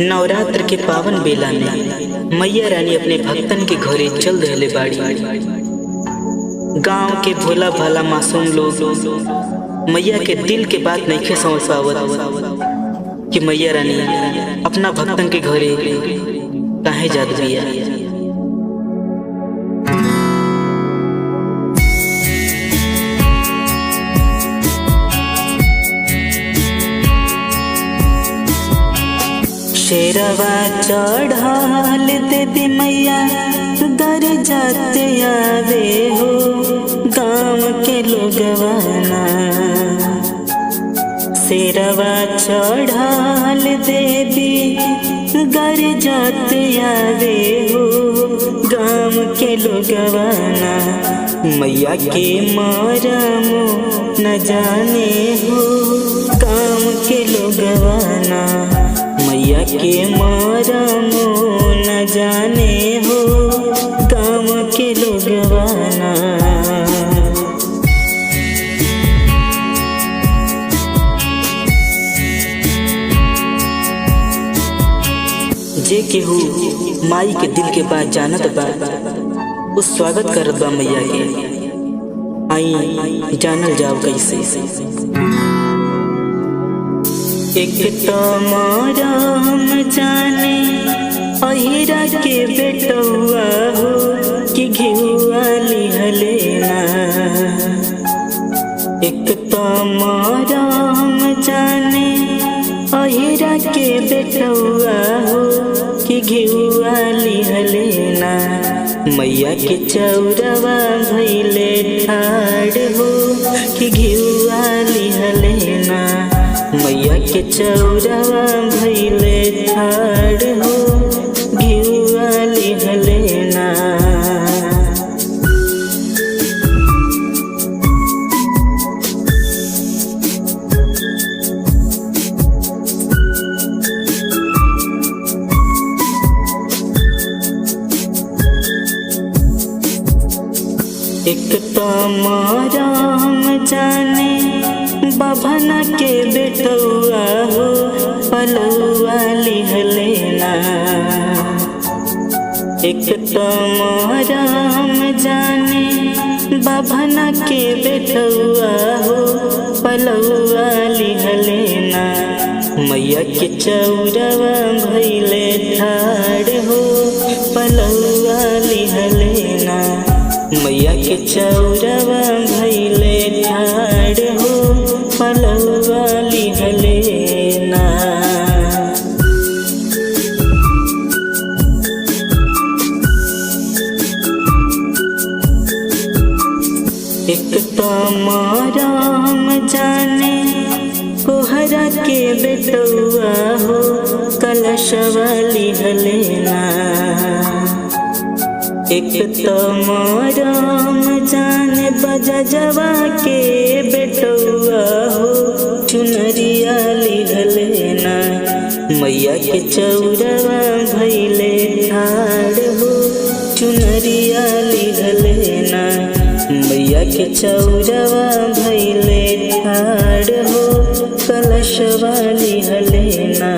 नवरात्र के पावन बेला में मैया रानी अपने भक्तन के घरे चल रहले बाड़ी। गांव के भोला भाला मासूम लोग मैया के दिल के बात नहीं समझ पावत कि मैया रानी अपना भक्तन के घरे काहे जात बिया। शेरवा चढ़ाल देवी मैया दर जाते आवे हो गाँव के लोगवाना। शेरवा चढ़ाल देवी दर जाते आवे हो गाँव के लोगवाना। मैया के मरमो न जाने हो गाँव के लोगवाना। मैया के मरमो न जाने हो गाँव के लोगवाना। जे केहू माई के दिल के बात जानत बा वो स्वागत करत बा मैया के। आई जानल जाओ कैसे। एक तो मरम जाने अहिरा के बेटुआ हो कि घिउआ लिहलेना। एक तो मरम जाने अहिरा के बेटुआ हो कि घिउआ लिहलेना। मैया के चौरवा भइले ठाड़ हो कि घिउआ लिहलेना। मैया के चौरवा भइले ठाड़ हो घिउआ लिहलेना। एक तो मरम जाने बभना के बेटुआ हो पलुआ लिहलेना। एक तो मरम जाने बभना के बेटुआ हो पलुआ लिहलेना। मैया के चौरवा भइले ठाड़ हो पलुआ लिहलेना। मैया के चौरवा भइले ठाड़ हो पलुआ लिहलेना। एक तो मरम जाने कोहरा के बेटुआ हो कलशवा लिहलेना। एक तो मरम जाने बजजवा के बेटुआ हो चुनरिया लिहलेना। मैया के चौरवा भइले ठाड़ हो चुनरिया लिहलेना। मैया के चौरवा भइले ठाड़ हो कलशवा लिहलेना।